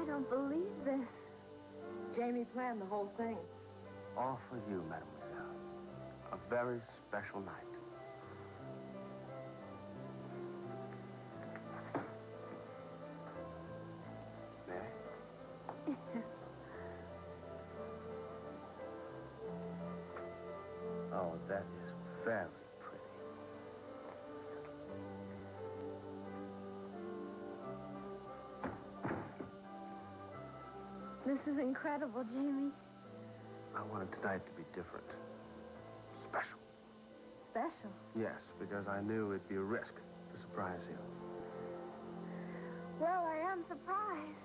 I don't believe this. Jamie planned the whole thing. All for you, mademoiselle. A very special night. Mary? Oh, that is very pretty. This is incredible, Jamie. I wanted tonight to be different. Special. Special? Yes, because I knew it'd be a risk to surprise you. Well, I am surprised.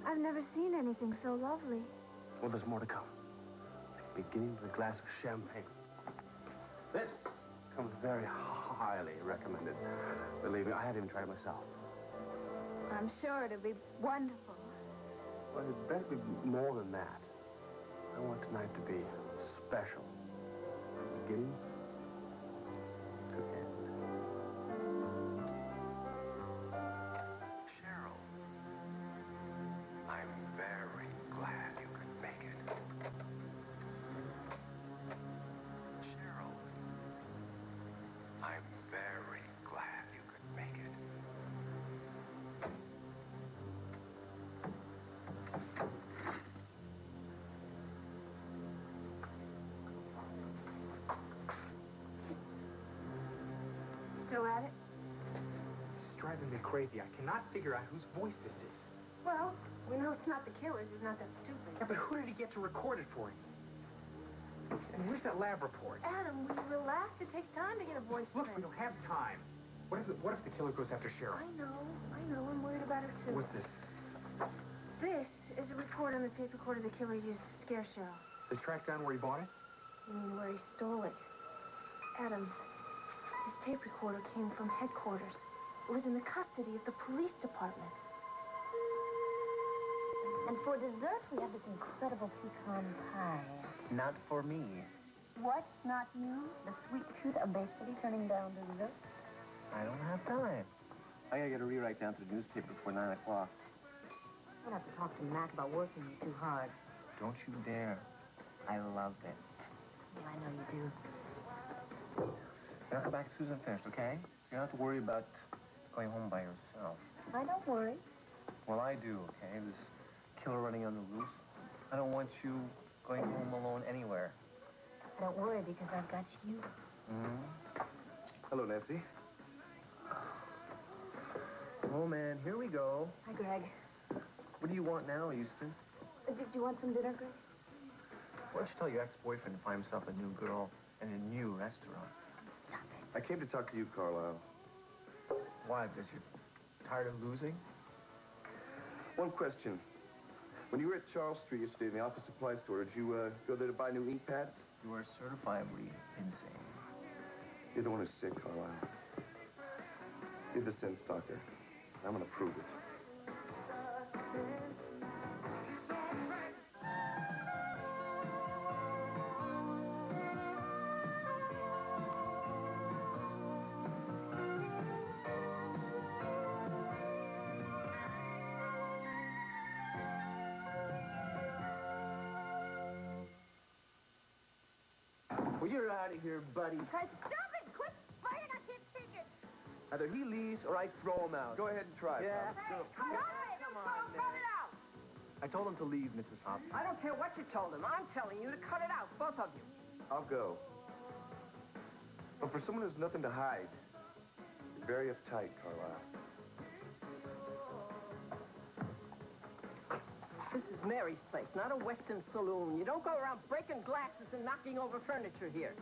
I've never seen anything so lovely. Well, there's more to come. Beginning with a glass of champagne. This comes very highly recommended. Believe me, I haven't even tried it myself. I'm sure it'll be wonderful. Well, it better be more than that. I want tonight to be special. Beginning to end. Cheryl, I'm very glad you could make it. Cheryl, I'm very glad you could make it. Still at it? It's driving me crazy. I cannot figure out whose voice this is. Well, we know it's not the killer's. He's not that stupid. Yeah, but who did he get to record it for him? And where's that lab report? Adam, will you relax? It takes time to get a voice Look, print. we don't have time. What if the killer goes after Cheryl? I know. I'm worried about her, too. What's this? This is a report on the tape recorder the killer used to scare Cheryl. They tracked down where he bought it? You mean where he stole it? Adam, this tape recorder came from headquarters. It was in the custody of the police department. And for dessert, we have this incredible pecan pie. Not for me. What? Not you? The sweet tooth obesity turning down dessert? I don't have time. I gotta get a rewrite down to the newspaper before 9 o'clock. I'm gonna have to talk to Mac about working you too hard. Don't you dare. I love it. Yeah, I know you do. Now come back to Susan finished, okay? So you don't have to worry about going home by yourself. I don't worry. Well, I do, okay? This killer running on the loose. I don't want you going home alone anywhere. I don't worry because I've got you. Mm-hmm. Hello, Nancy. Oh, man, here we go. Hi, Greg. What do you want now, Houston? Did you want some dinner, Greg? Why don't you tell your ex-boyfriend to find himself a new girl and a new restaurant? Stop it. I came to talk to you, Carlisle. Why? Because you're tired of losing? One question. When you were at Charles Street yesterday in the office supply store, did you go there to buy new ink pads? You are certifiably insane. You're the one who's sick, Carlisle. You're the sense talker. I'm gonna prove it. Well, you're out of here, buddy. Hey, stop it! Quit fighting! I can't take it! Either he leaves or I throw him out. Go ahead and try. Yeah. Hey, come on, cut it out! I told him to leave, Mrs. Hopkins. I don't care what you told him. I'm telling you to cut it out, both of you. I'll go. But for someone who's nothing to hide, you're very uptight, Carlisle. This is Mary's place, not a Western saloon. You don't go around breaking glasses and knocking over furniture here.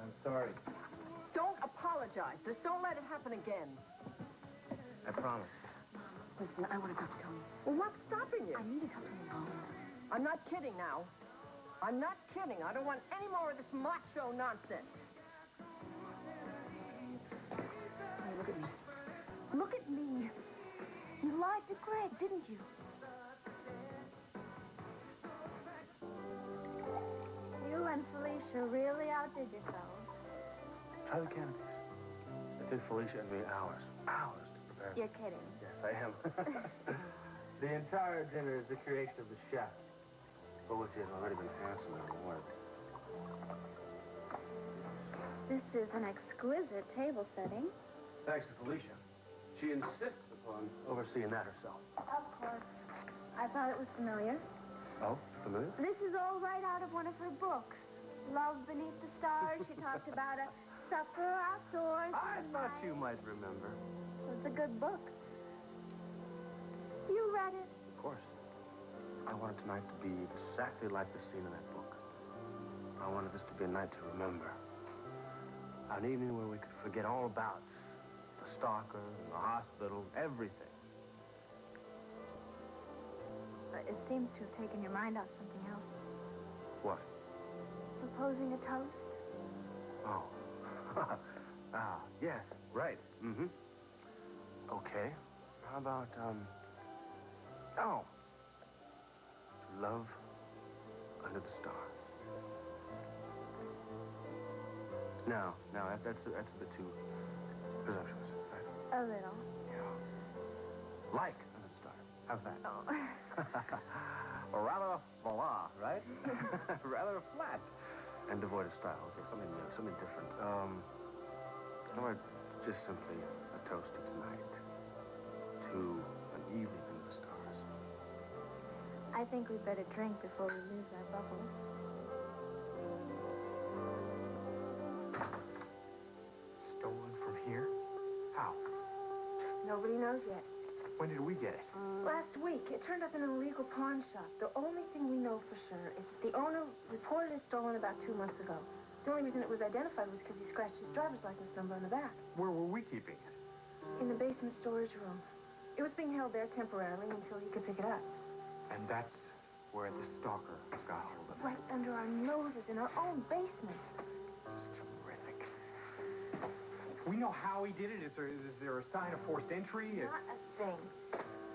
I'm sorry. Don't apologize. Just don't let it happen again. I promise. Listen, I want to talk to Tony. Well, what's stopping you? I need to talk to him alone. I'm not kidding now. I'm not kidding. I don't want any more of this macho nonsense. Hey, look at me. Look at me. You lied to Greg, didn't you? You and Felicia really outdid yourselves. Try the canapes. It took Felicia and me hours to prepare. You're kidding. Yes, I am. The entire dinner is the creation of the chef, for which he has already been handsomely rewarded. This is an exquisite table setting. Thanks to Felicia. She insists upon overseeing that herself. Of course. I thought it was familiar. Oh, familiar? This is all right out of one of her books. Love Beneath the Stars. She talked about a supper outdoors. I thought you might remember. It was a good book. You read it? Of course. I wanted tonight to be exactly like the scene in that book. I wanted this to be a night to remember. An evening where we could forget all about the stalker, the hospital, everything. It seems to have taken your mind off something else. What? Proposing a toast? Oh. Yes, right. Mm-hmm. Okay. How about, oh. Love under the stars. No, that's a bit too presumptuous, right? A little. Yeah. Like under the stars. How's that? Oh. Or rather blah, right? Rather flat. And devoid of style. Okay, something new, something different. Or just simply a toast to tonight. To an evening under the stars. I think we'd better drink before we lose our bubbles. Stolen from here? How? Nobody knows yet. When did we get it? Last week, it turned up in an illegal pawn shop. The only thing we know for sure is that the owner reported it stolen about 2 months ago. The only reason it was identified was because he scratched his driver's license number on the back. Where were we keeping it? In the basement storage room. It was being held there temporarily until he could pick it up. And that's where the stalker got hold of it. Right under our noses in our own basement. Terrific. We know how he did it. Is there a sign of forced entry? Not a thing.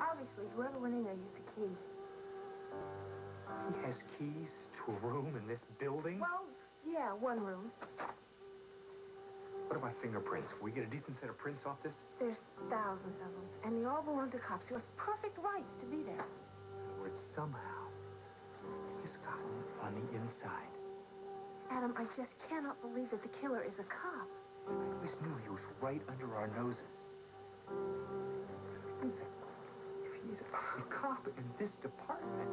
Obviously, whoever went in there used the key. He has keys to a room in this building? Well, yeah, one room. What about fingerprints? Will we get a decent set of prints off this? There's thousands of them, and they all belong to cops who have perfect rights to be there. Or somehow, he's gotten on the inside. Adam, I just cannot believe that the killer is a cop. I always knew he was right under our noses. Listen, if he's a cop in this department...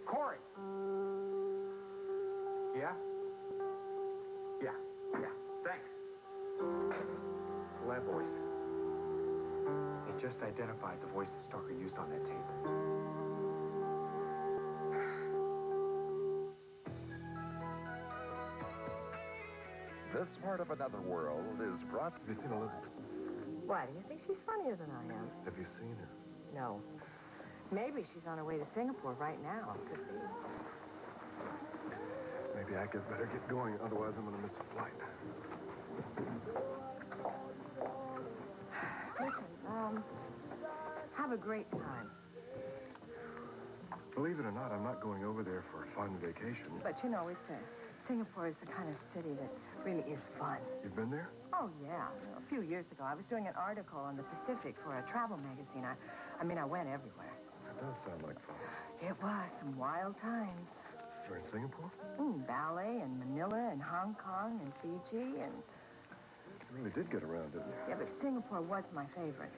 Corey! Yeah? Yeah. Thanks. Lab voice. It just identified the voice the stalker used on that tape. This part of Another World is brought... Have you seen Elizabeth? Why, do you think she's funnier than I am? Have you seen her? No. Maybe she's on her way to Singapore right now. Could be. Maybe I better get going, otherwise I'm going to miss a flight. Listen, have a great time. Believe it or not, I'm not going over there for a fun vacation. But you know, Singapore is the kind of city that really is fun. You've been there? Oh, yeah. A few years ago, I was doing an article on the Pacific for a travel magazine. I mean, I went everywhere. That does sound like fun. It was some wild times. You're in Singapore? Ballet and Manila and Hong Kong and Fiji and... You really did get around, didn't you? Yeah, but Singapore was my favorite.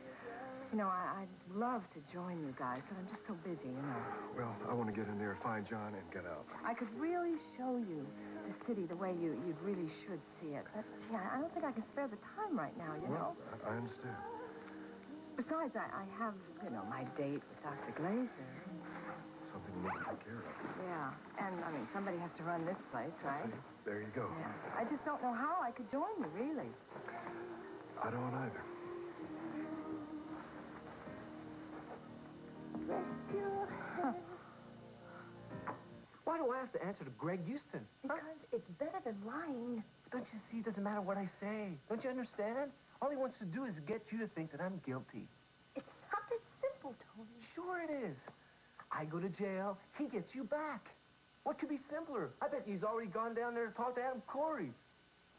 You know, I'd love to join you guys, but I'm just so busy, you know. Well, I want to get in there, find John, and get out. I could really show you the city the way you really should see it. But, gee, I don't think I can spare the time right now, you know? I understand. Besides, I have, you know, my date with Dr. Glazer. Something you need to take care of. Yeah, and, I mean, somebody has to run this place, right? There you go. Yeah. I just don't know how I could join you, really. I don't either. Why do I have to answer to Greg Houston? Because it's better than lying. Don't you see? It doesn't matter what I say. Don't you understand? All he wants to do is get you to think that I'm guilty. It's not that simple, Tony. Sure it is. I go to jail, he gets you back. What could be simpler? I bet he's already gone down there to talk to Adam Corey.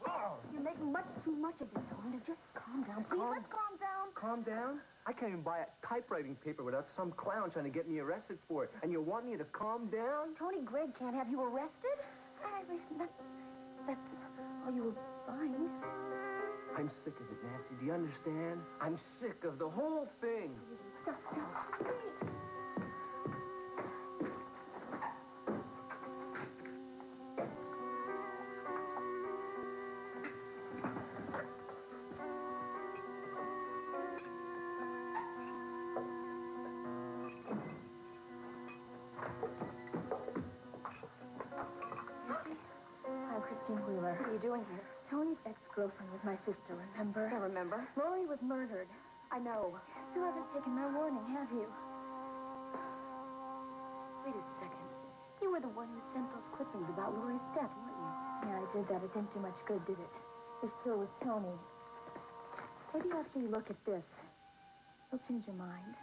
Oh. You're making much too much of this, Tony. Just calm down. Please, let's calm down. calm down? I can't even buy a typewriting paper without some clown trying to get me arrested for it. And you want me to calm down? Tony, Greg can't have you arrested. That's all you were buying. I'm sick of it, Nancy. Do you understand? I'm sick of the whole thing. Stop. What are you doing here? Tony's ex-girlfriend was my sister, remember? I remember. Lori was murdered. I know. Still haven't taken my warning, have you? Wait a second. You were the one who sent those clippings about Lori's death, weren't you? Yeah, I did that. It didn't do much good, did it? It still was Tony. Maybe after you look at this, you'll change your mind.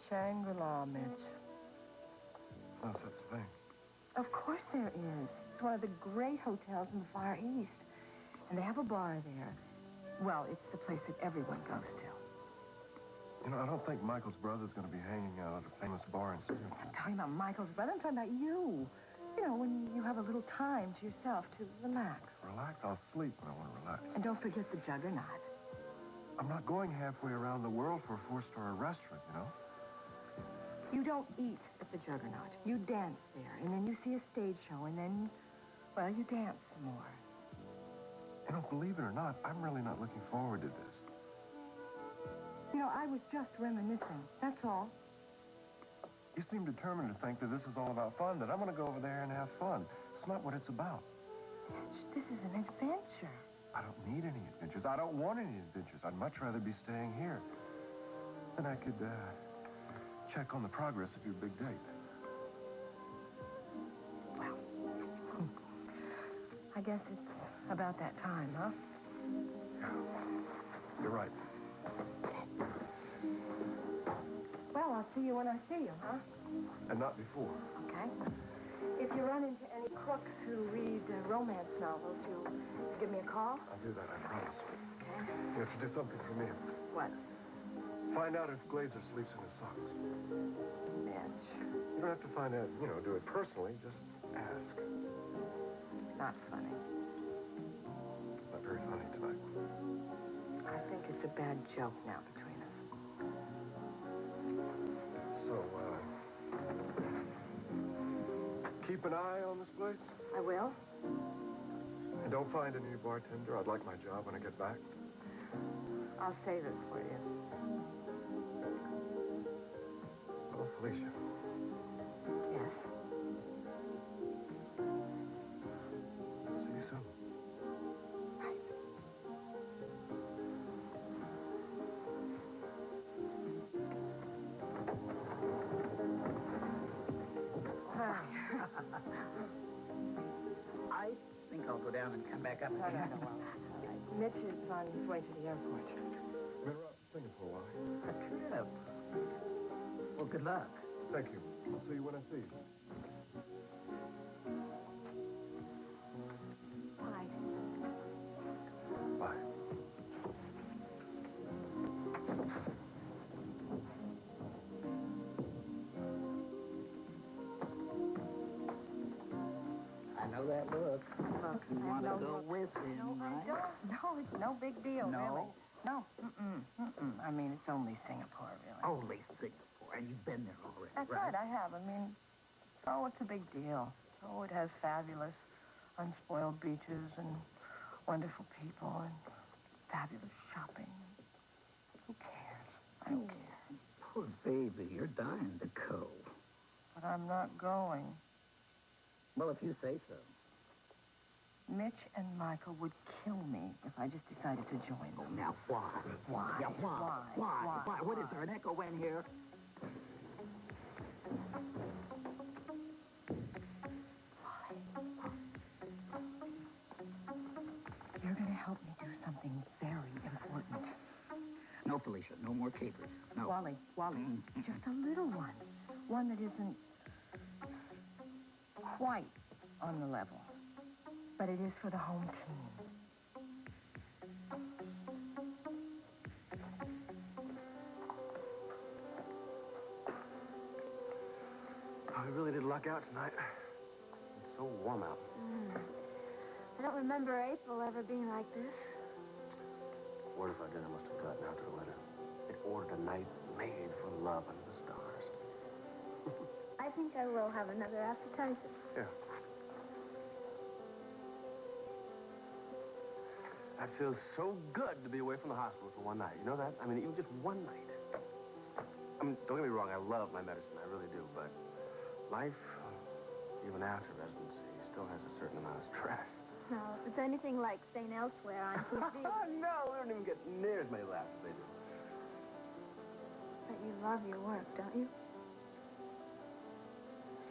Shangri-La, Mitch. No such thing. Of course there is. It's one of the great hotels in the Far East. And they have a bar there. Well, it's the place that everyone goes to. You know, I don't think Michael's brother's going to be hanging out at a famous bar in Singapore. I'm talking about Michael's brother. I'm talking about you. You know, when you have a little time to yourself to relax. Relax? I'll sleep when I want to relax. And don't forget the Juggernaut. I'm not going halfway around the world for a 4-star restaurant, you know? You don't eat at the Juggernaut. You dance there, and then you see a stage show, and then, well, you dance some more. You know, believe it or not, I'm really not looking forward to this. You know, I was just reminiscing. That's all. You seem determined to think that this is all about fun, that I'm going to go over there and have fun. It's not what it's about. This is an adventure. I don't need any adventures. I don't want any adventures. I'd much rather be staying here. Then I could, check on the progress of your big date. Well, I guess it's about that time, huh? Yeah, you're right. Well, I'll see you when I see you, huh? And not before. Okay. If you run into any crooks who read romance novels, you'll give me a call? I'll do that, I promise. Okay. You have to do something for me. What? Find out if Glazer sleeps in his socks. Mitch. You don't have to find out, you know, do it personally. Just ask. Not funny. Not very funny tonight. I think it's a bad joke now between us. So, keep an eye on this place. I will. And don't find a new bartender. I'd like my job when I get back. I'll save it for you. Oh, Felicia. Yes. See you soon. I think I'll go down and come back up. No. Mitch is on his way to the airport. Been around Singapore a while. A trip. Well, good luck. Thank you. I'll see you when I see you. Bye. Bye. I know that look. Look, You I want to know- go with him, No, I right? don't. No, it's no big deal, No? really. No. I mean, it's only Singapore, really. Only Singapore, and you've been there already, That's right, I have. I mean, oh, it's a big deal. Oh, it has fabulous, unspoiled beaches and wonderful people and fabulous shopping. Who cares? I don't care. Poor baby, you're dying to go. But I'm not going. Well, if you say so. Mitch and Michael would kill me if I just decided to join them. Now, why? Why? Yeah, why? Why? What is there, an echo in here? You're going to help me do something very important. No, Felicia, no more capers. No. Wally, just a little one. One that isn't quite on the level. But it is for the home team. Oh, we really did luck out tonight. It's so warm out. I don't remember April ever being like this. Word if I did, I must have gotten out to the letter. It ordered a night made for love under the stars. I think I will have another appetizer. Yeah. That feels so good to be away from the hospital for one night. You know that? I mean, even just one night. I mean, don't get me wrong, I love my medicine, I really do, but life, even after residency, still has a certain amount of stress. No, if it's anything like staying elsewhere on TV. No, we don't even get near as many laughs as they do. But you love your work, don't you?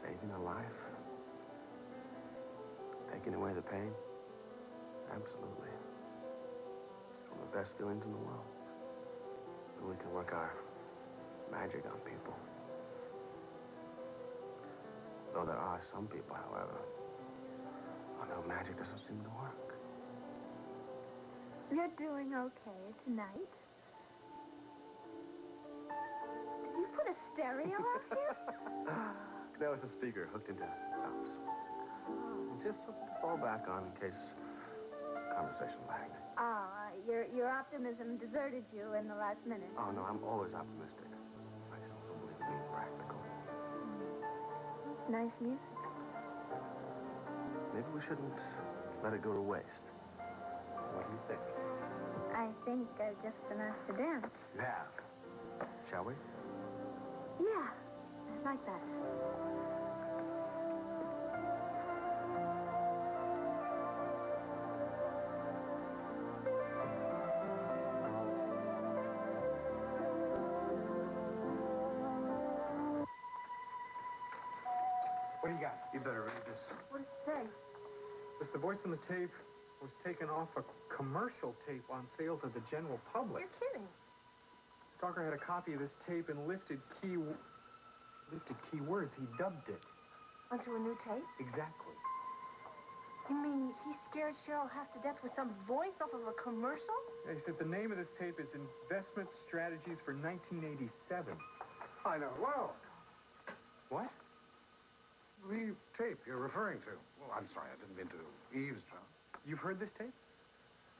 Saving a life. Taking away the pain. Absolutely. It's one of the best feelings in the world. When we can work our magic on people. Though there are some people, however, on whom magic doesn't seem to work. You're doing okay tonight. Did you put a stereo up here? That was a speaker hooked into tops. Just something to fall back on in case conversation lagged. Your optimism deserted you in the last minute. Oh, no, I'm always optimistic. I just also believe in being practical. Nice music. Maybe we shouldn't let it go to waste. What do you think? I think I've just been asked to dance. You have. Shall we? Yeah, I like that. What do you got? You better read this. What does it say? It's the voice on the tape was taken off a commercial tape on sale to the general public. You're kidding. Stalker had a copy of this tape and lifted key words. He dubbed it. Onto a new tape? Exactly. You mean he scared Cheryl half to death with some voice off of a commercial? He said the name of this tape is Investment Strategies for 1987. I know. Whoa. What? The tape you're referring to. Well, I'm sorry, I didn't mean to eavesdrop. You've heard this tape?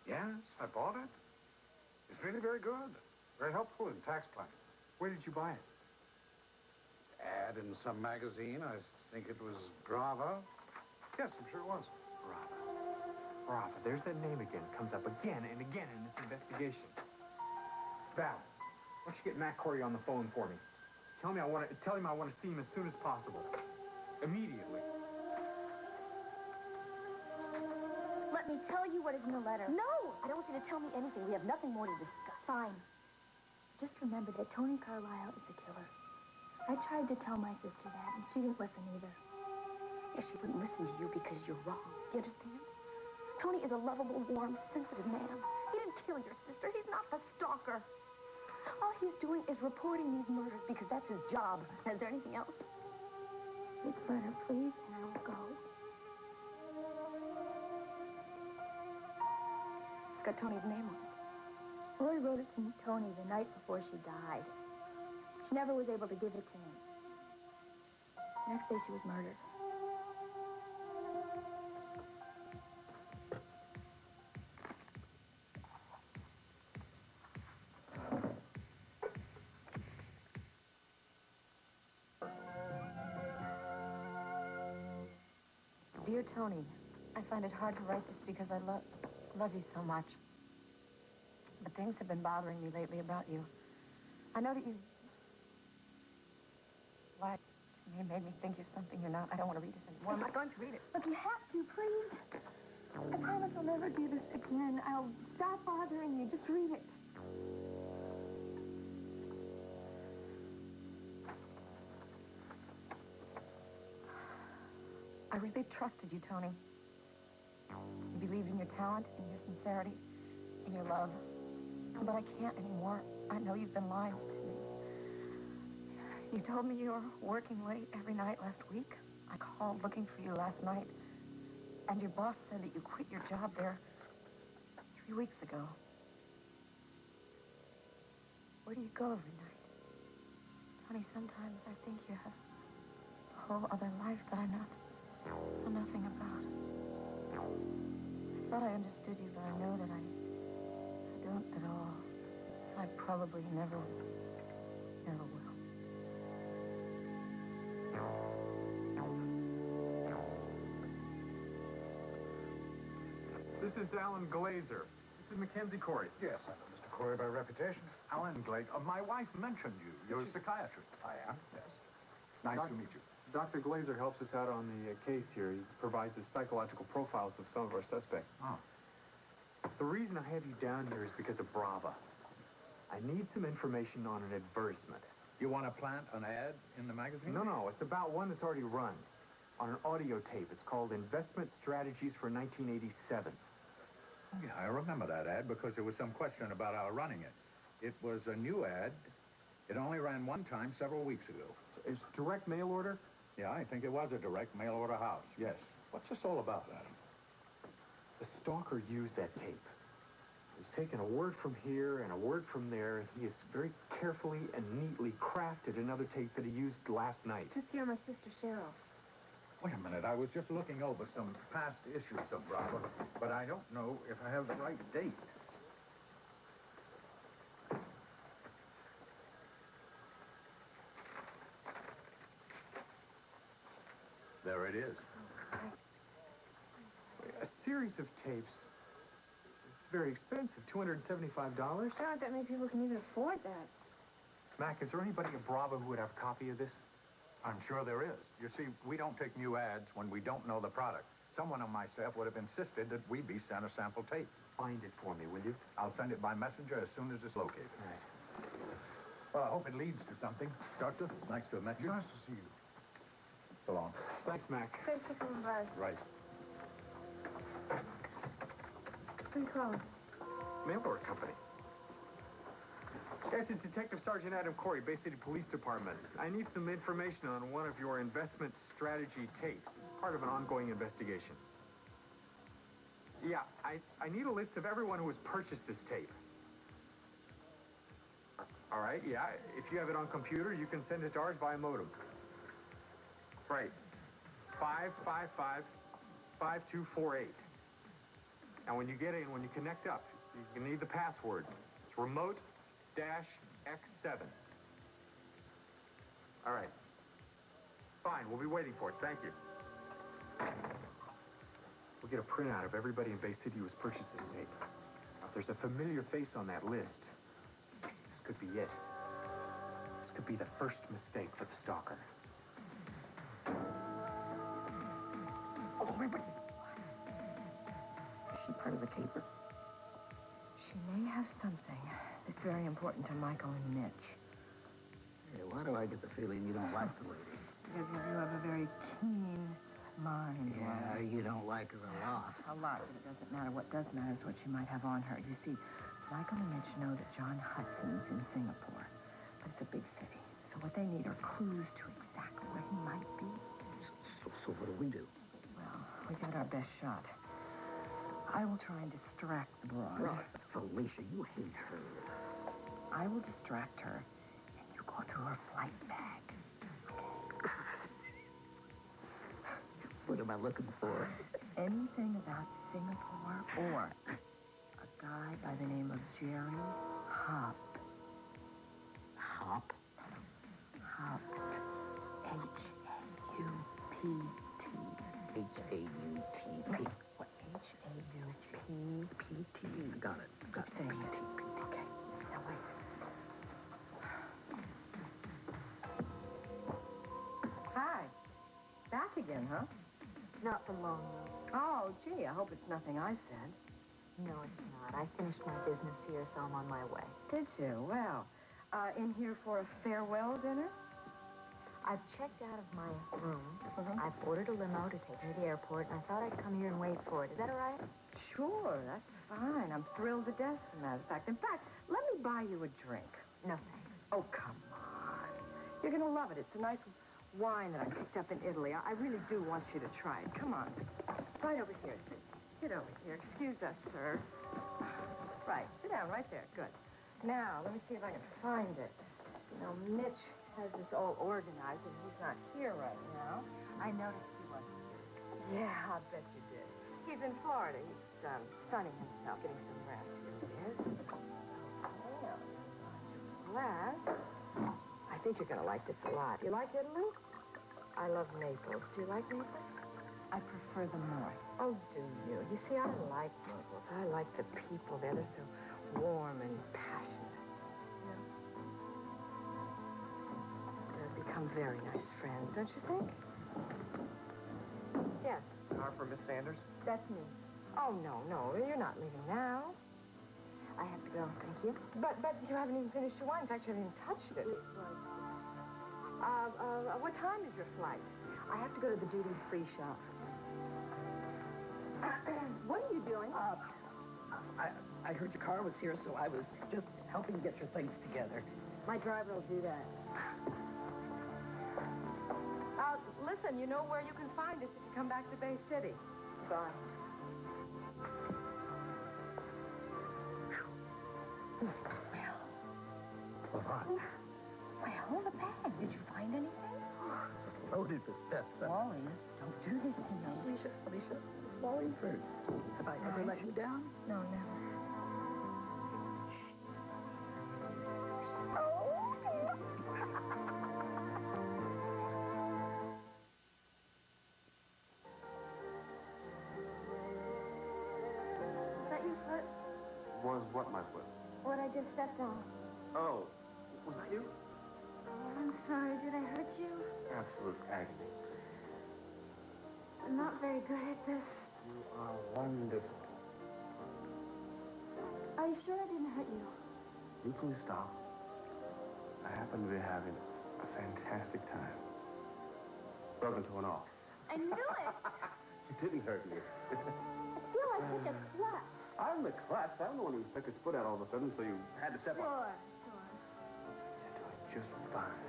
Yes, I bought it. It's really very good. Very helpful in tax planning. Where did you buy it? Ad in some magazine. I think it was Brava. Yes, I'm sure it was. Brava. There's that name again. It comes up again and again in this investigation. Val, why don't you get Matt Corey on the phone for me? Tell him I want to see him as soon as possible. Immediately. Let me tell you what is in the letter. No! I don't want you to tell me anything. We have nothing more to discuss. Fine. Just remember that Tony Carlisle is the killer. I tried to tell my sister that, and she didn't listen either. Yeah, she wouldn't listen to you because you're wrong. You understand? Tony is a lovable, warm, sensitive man. He didn't kill your sister. He's not the stalker. All he's doing is reporting these murders because that's his job. Is there anything else? This letter, please, and I'll go. It's got Tony's name on it. Roy wrote it to Tony the night before she died. She never was able to give it to him. The next day she was murdered. Dear Tony, I find it hard to write this because I love you so much. But things have been bothering me lately about you. I know that you lied to me and made me think you're something you're not. I don't want to read this anymore. I'm not going to read it. Look, you have to, please. I promise I'll never do this again. I'll stop bothering you. Just read it. I really trusted you, Tony. I believed in your talent, in your sincerity, in your love. But I can't anymore. I know you've been lying to me. You told me you were working late every night last week. I called looking for you last night. And your boss said that you quit your job there 3 weeks ago. Where do you go every night? Tony, sometimes I think you have a whole other life that I know nothing about. I thought I understood you, but I know that I don't at all. I probably never will. This is Alan Glazer. This is Mackenzie Corey. Yes, I know Mr. Corey by reputation. Alan Glazer. My wife mentioned you. You're a psychiatrist. I am, yes. Nice to meet you. Dr. Glazer helps us out on the case here. He provides us psychological profiles of some of our suspects. Oh. The reason I have you down here is because of Brava. I need some information on an advertisement. You want to plant an ad in the magazine? No, it's about one that's already run on an audio tape. It's called Investment Strategies for 1987. Oh, yeah, I remember that ad because there was some question about our running it. It was a new ad. It only ran one time several weeks ago. It's direct mail order? Yeah, I think it was a direct mail order house, yes. What's this all about, Adam? The stalker used that tape. He's taken a word from here and a word from there, and he has very carefully and neatly crafted another tape that he used last night. Just hear my sister Cheryl. Wait a minute, I was just looking over some past issues of Bravo, but I don't know if I have the right date. There it is. A series of tapes. It's very expensive, $275. There aren't that many people who can even afford that. Mac, is there anybody at Bravo who would have a copy of this? I'm sure there is. You see, we don't take new ads when we don't know the product. Someone on my staff would have insisted that we be sent a sample tape. Find it for me, will you? I'll send it by messenger as soon as it's located. All right. Well, I hope it leads to something. Doctor, nice to have met you. Nice to see you. So long. Thanks, Mac. Thanks for coming by. Right. Who you calling? Mail order company. Yes, it's Detective Sergeant Adam Corey, Bay City Police Department. I need some information on one of your investment strategy tapes, part of an ongoing investigation. Yeah, I need a list of everyone who has purchased this tape. All right, yeah. If you have it on computer, you can send it to ours via modem. Right. 555-5248. And when you get in, when you connect up, you need the password. It's remote-X7. All right. Fine, we'll be waiting for it. Thank you. We'll get a printout of everybody in Bay City who has purchased this tape. If there's a familiar face on that list, this could be it. This could be the first mistake for the stalker. Oh, wait. Is she part of the caper? She may have something that's very important to Michael and Mitch. Hey, why do I get the feeling you don't like the lady? Because you have a very keen mind. Yeah, you don't like her a lot. A lot, but it doesn't matter. What does matter is what she might have on her. You see, Michael and Mitch know that John Hudson's in Singapore, but it's a big city. So what they need are clues to exactly where he might be. So what do we do? Well, we give it our best shot. I will try and distract the broad. Felicia, you hate her. I will distract her, and you go through her flight bag. What am I looking for? Anything about Singapore or a guy by the name of Jerry Haupt. Hop? Haupt. H-A-U-P-T. H-A-U-T-P. What? H-A-U-P-P-T. Got it. Got it. Say it. Okay. Now wait. Hi. Back again, huh? Not for long, though. Oh, gee, I hope it's nothing I said. No, it's not. I finished my business here, so I'm on my way. Did you? Well, in here for a farewell dinner? I've checked out of my room. I've ordered a limo to take me to the airport, and I thought I'd come here and wait for it. Is that all right? Sure, that's fine. I'm thrilled to death, as a matter of fact. In fact, let me buy you a drink. No, thanks. Oh, come on. You're going to love it. It's a nice wine that I picked up in Italy. I really do want you to try it. Come on. Right over here. Get over here. Excuse us, sir. Right. Sit down right there. Good. Now, let me see if I can find it. You know, Mitch has this all organized, and he's not here right now. I noticed he wasn't here. Yeah, I bet you did. He's in Florida. He's sunning himself, getting some rest. Here it is. Well, glass. I think you're going to like this a lot. You like Italy? I love Naples. Do you like Naples? I prefer them more. Oh, do you? You see, I like Naples. I like the people there. They're so warm and passionate. Yeah. They've become very nice friends, don't you think? Yes. Car for Miss Sanders? That's me. Oh, no. You're not leaving now. I have to go, thank you. But you haven't even finished your wine. In fact, you haven't even touched it. What time is your flight? I have to go to the duty-free shop. What are you doing? I heard your car was here, so I was just helping get your things together. My driver will do that. Listen, you know where you can find us if you come back to Bay City. Bye. What? Well, the bag. Did you find anything? Loaded with stuff. Wally, don't do this to me. Alicia, Wally first. Have I ever let you down? No, never. Is that your foot? Was what, my foot? What I just stepped on. Oh, was that you? Oh, I'm sorry. Did I hurt you? Absolute agony. I'm not very good at this. You are wonderful. Are you sure I didn't hurt you? You please stop. I happen to be having a fantastic time. Broken to an off. I knew it! It didn't hurt me. I feel like such a slut. I'm the klutz. I'm the one who stuck his foot out all of a sudden, so you had to step on. Sure. You're doing just fine.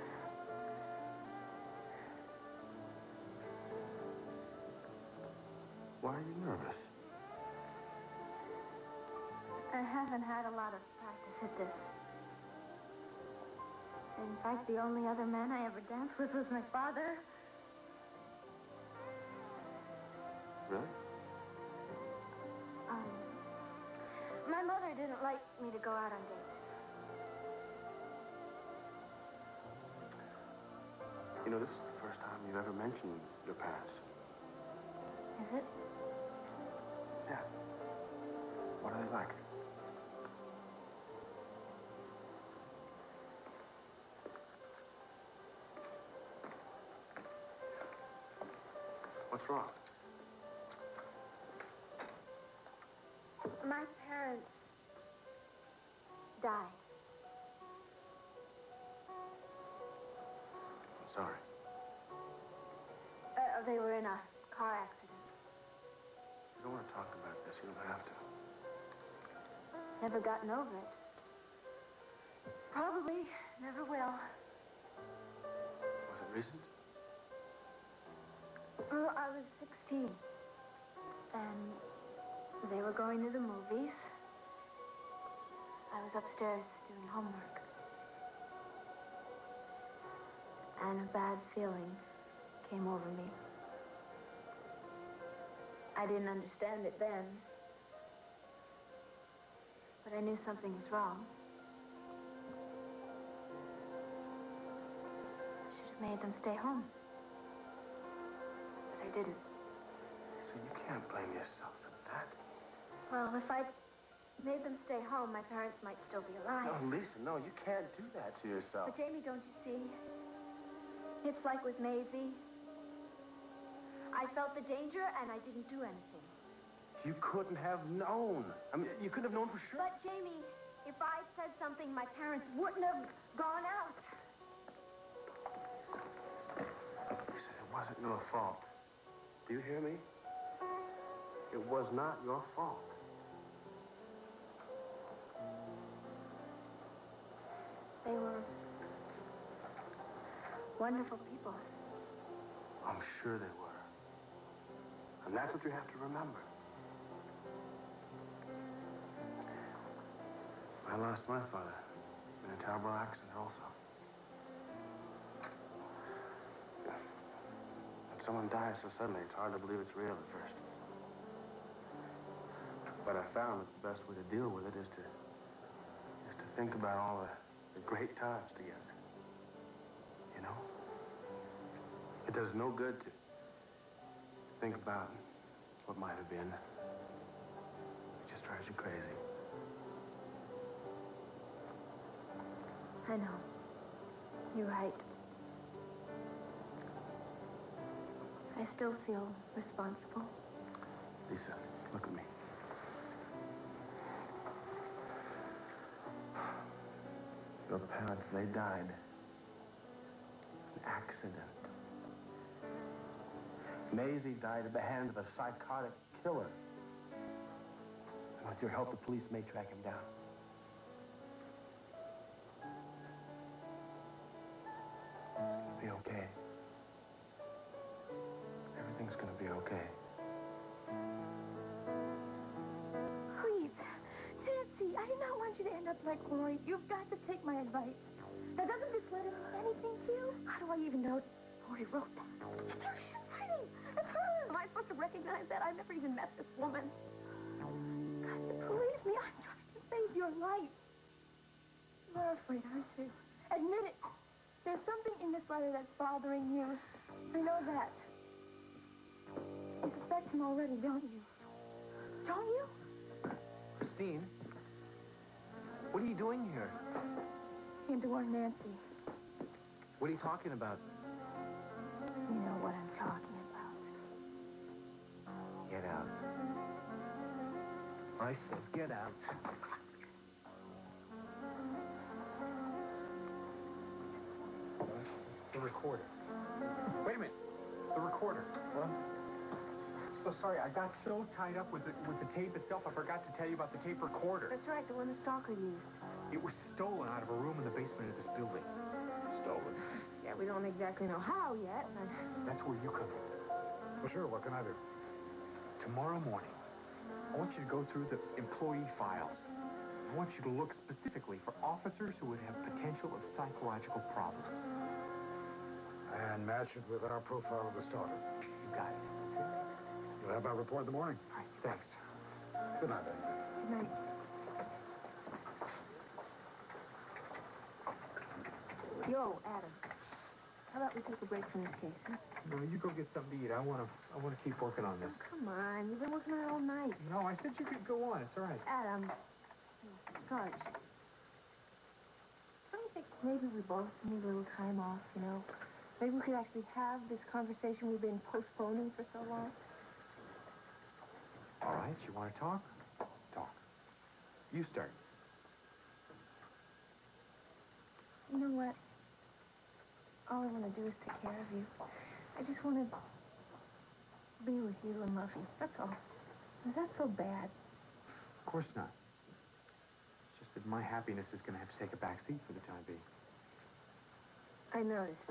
Why are you nervous? I haven't had a lot of practice at this. In fact, the only other man I ever danced with was my father. Really? My mother didn't like me to go out on dates. You know, this is the first time you've ever mentioned your parents. Is it? Yeah. What are they like? What's wrong? My parents died. I'm sorry. They were in a car accident. You don't want to talk about this. You don't have to. Never gotten over it. Probably never will. Was it recent? Well, I was 16. And they were going to the movies. I was upstairs doing homework. And a bad feeling came over me. I didn't understand it then. But I knew something was wrong. I should have made them stay home. But I didn't. So you can't blame yourself for that. Well, if I'd made them stay home, my parents might still be alive. No, Lisa, no, you can't do that to yourself. But Jamie, don't you see? It's like with Maisie. I felt the danger, and I didn't do anything. You couldn't have known. I mean, you couldn't have known for sure. But, Jamie, if I'd said something, my parents wouldn't have gone out. Lisa, it wasn't your fault. Do you hear me? It was not your fault. Wonderful people. I'm sure they were. And that's what you have to remember. I lost my father in a terrible accident also. When someone dies so suddenly, it's hard to believe it's real at first. But I found that the best way to deal with it is to think about all the great times together. You know? It does no good to think about what might have been. It just drives you crazy. I know. You're right. I still feel responsible. Lisa, look at me. Your parents, they died. An accident. Maisie died at the hands of a psychotic killer. And with your help, the police may track him down. It's gonna be okay. Everything's gonna be okay. Please, Nancy, I do not want you to end up like Rory. You've got to take my advice. Now, doesn't this letter mean anything to you? How do I even know Rory wrote that? It's her handwriting. It's her. Am I supposed to recognize that? I've never even met this woman. God, believe me, I'm trying to save your life. You're afraid, aren't you? Admit it. There's something in this letter that's bothering you. I know that. You suspect him already, don't you? Don't you? Christine, what are you doing here? Came to warn Nancy. What are you talking about? You know what I'm talking about. Get out. I said get out. The recorder. Wait a minute. The recorder. What? So sorry, I got so tied up with the tape itself, I forgot to tell you about the tape recorder. That's right, the one the stalker used. It was stolen out of a room in the basement of this building. Stolen. Yeah, we don't exactly know how yet, but... That's where you come in. Well, sure, what can I do? Tomorrow morning, I want you to go through the employee files. I want you to look specifically for officers who would have potential of psychological problems. And match it with our profile of the stalker. You got it. You'll have my report in the morning. All right, thanks. Good night, then. Good night. Yo, Adam. How about we take a break from this case, huh? No, you go get something to eat. I want to keep working on this. Come on, you've been working on it all night. No, I said you could go on. It's all right. Adam. Sarge. Don't you think maybe we both need a little time off, you know? Maybe we could actually have this conversation we've been postponing for so long? All right, you want to talk? Talk. You start. You know what? All I want to do is take care of you. I just want to be with you and love you. That's all. Is that so bad? Of course not. It's just that my happiness is going to have to take a back seat for the time being. I noticed.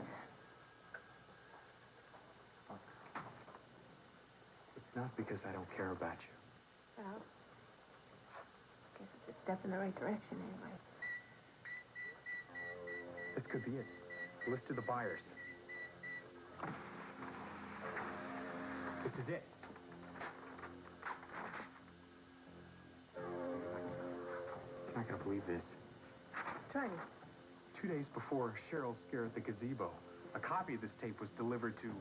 It's not because I don't care about you. Well, I guess it's a step in the right direction anyway. This could be it. List of the buyers. This is it. You're not going to believe this. Try it. 2 days before Cheryl's scare at the gazebo, a copy of this tape was delivered to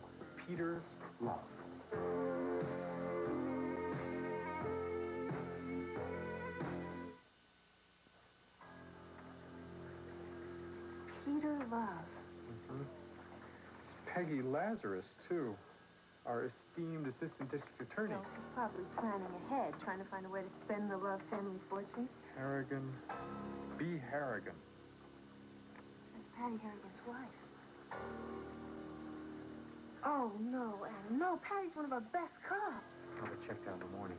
Peter Love. Peter Love. Peggy Lazarus, too. Our esteemed assistant district attorney. Well, she's probably planning ahead, trying to find a way to spend the Love family fortune. Harrigan. B. Harrigan. That's Patty Harrigan's wife. Oh, no, Adam. No, Patty's one of our best cops. I'll be checked out in the morning.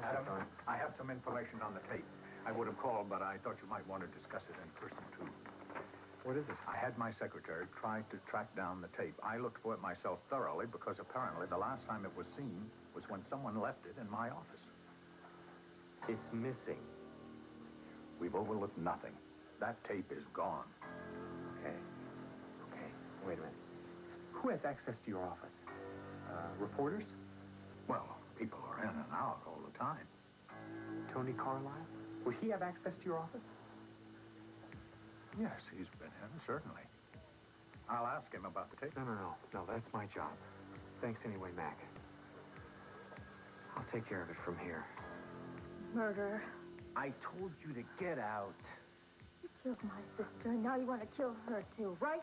Adam, I have some information on the tape. I would have called, but I thought you might want to discuss it in person, too. What is it? I had my secretary try to track down the tape. I looked for it myself thoroughly because apparently the last time it was seen was when someone left it in my office. It's missing. We've overlooked nothing. That tape is gone. Okay. Okay. Wait a minute. Who has access to your office? Reporters? Well, people are in and out all the time. Tony Carlisle? Would he have access to your office? Yes, he's been in, certainly. I'll ask him about the tape. No, that's my job. Thanks anyway, Mac. I'll take care of it from here. Murderer. I told you to get out. You killed my sister, and now you want to kill her, too, right?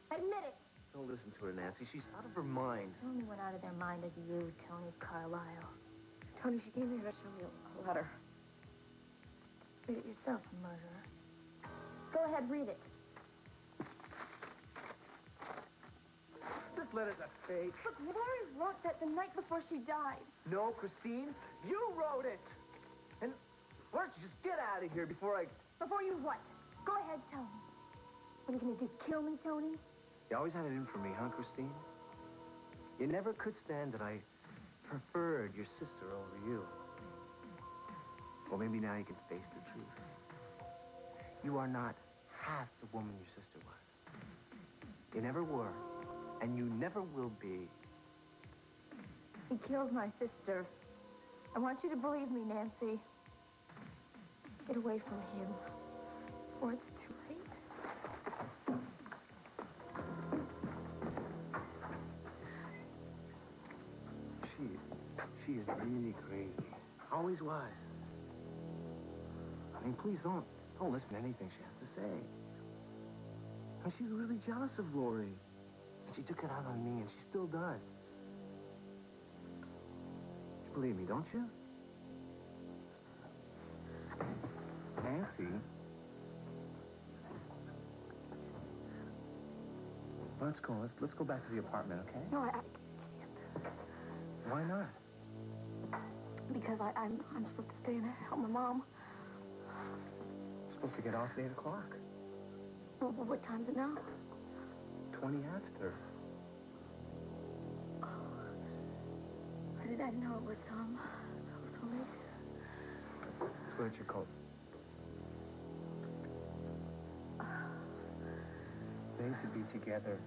Admit it. Don't listen to her, Nancy. She's out of her mind. The only one out of their mind is you, Tony Carlisle. Tony, she came here to show me a letter. Read it yourself, murderer. Go ahead, read it. This letter's a fake. Look, Lori wrote that the night before she died. No, Christine, you wrote it. And why don't you just get out of here before I... Before you what? Go ahead, tell me. What are you going to do, kill me, Tony? You always had it in for me, huh, Christine? You never could stand that I preferred your sister over you. Well, maybe now you can face the truth. You are not half the woman your sister was. You never were, and you never will be. He killed my sister. I want you to believe me, Nancy. Get away from him, or it's too late. She is really crazy. Always was. I mean, please don't listen to anything she has to say. And she's really jealous of Lori. And she took it out on me, and she still does. You believe me, don't you? Nancy? Let's go. Let's go back to the apartment, okay? No, I can't. Why not? Because I'm supposed to stay and help my mom. You're supposed to get off at 8 o'clock. Well, what time's it now? 20 after. Oh, I didn't know it was so late. Let's go get your coat. They should be together.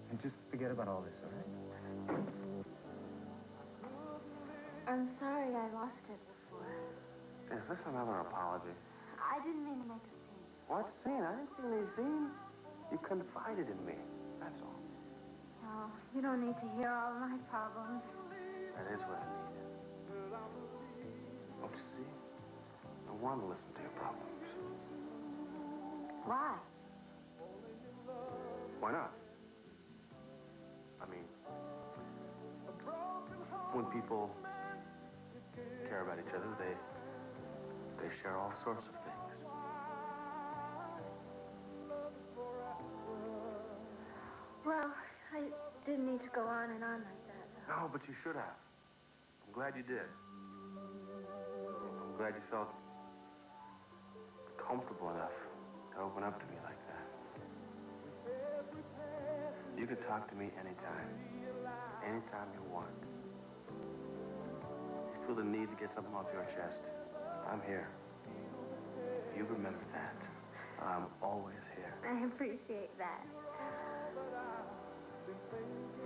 And just forget about all this, all right? I'm sorry I lost it before. Is this another apology? I didn't mean to make a scene. What scene? I didn't see any scene. You confided in me. That's all. Oh, you don't need to hear all my problems. That is what I need. Don't you see? I want to listen to your problems. Why? Why not? I mean, when people care about each other, they share all sorts of things. Well, I didn't need to go on and on like that. No, but you should have. I'm glad you did. I'm glad you felt comfortable enough to open up to me like that. You can talk to me anytime. Anytime you want. If you feel the need to get something off your chest, I'm here. You remember that. I'm always here. I appreciate that.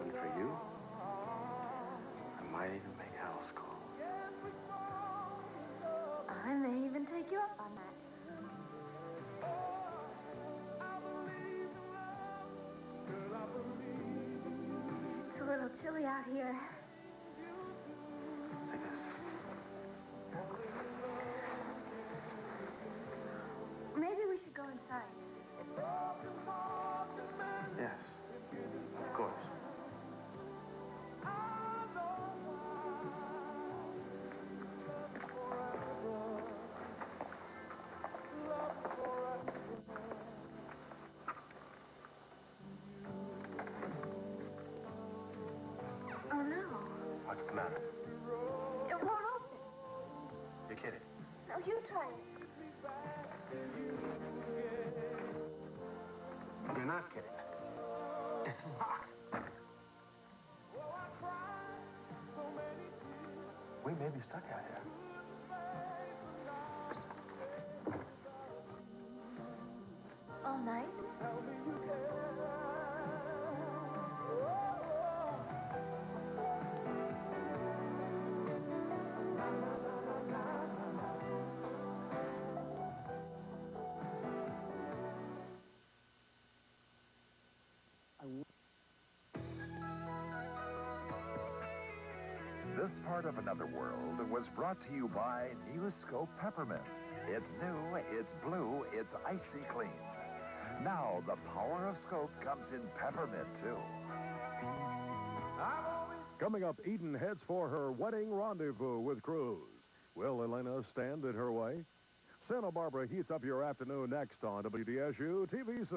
And for you, I might even make house calls. I may even take you up on that. It's a little chilly out here. Take this. Maybe we should go inside. Yes, of course. Oh, no. What's the matter? It won't open. You're kidding. No, you try it. You're not kidding. It's locked. We may be stuck out here. All night? This part of Another World was brought to you by New Scope Peppermint. It's new, it's blue, it's icy clean. Now the power of Scope comes in peppermint, too. Coming up, Eden heads for her wedding rendezvous with Cruz. Will Elena stand in her way? Santa Barbara heats up your afternoon next on WDSU TV 6.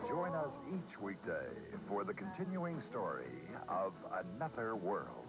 Join us each weekday for the continuing story of Another World.